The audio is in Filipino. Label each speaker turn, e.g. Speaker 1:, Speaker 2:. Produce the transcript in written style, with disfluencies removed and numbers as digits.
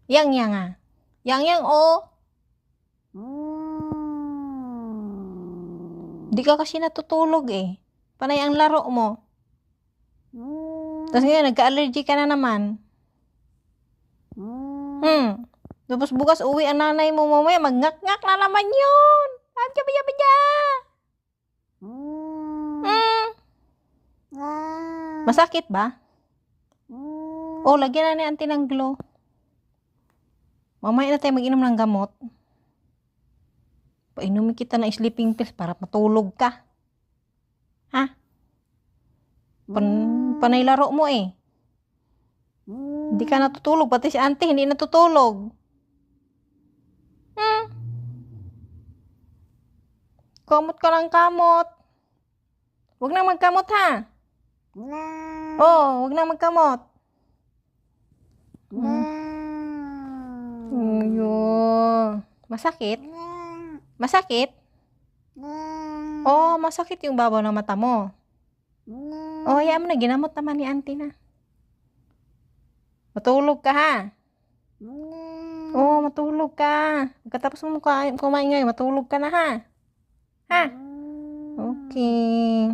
Speaker 1: Yang ah. Yang oh. Di ka kasi natutulog eh. Panay ang laro mo. Tapos ngayon, nagka-allergy ka na naman. Tapos bukas uwi ang nanay mo mamaya, magngak-ngak na naman yun. Masakit ba? Oh, lagyan na ni auntie ng glow. Mamaya na tayo mag-inom ng gamot. Painumin kita ng sleeping pills para matulog ka. Ha? Panay laro mo eh. Hindi ka natutulog. Pati si auntie hindi natutulog. Kamot ka ng kamot. Huwag na magkamot ha. Oh, huwag na magkamot. Masakit? Masakit? Oh, masakit yung babaw ng mata mo. Oh, hayaan mo na. Ginamot naman ni auntie na. Matulog ka ha. Oh, matulog ka. Pagkatapos mo kumain ngayon, matulog ka na ha. Ha? Okay.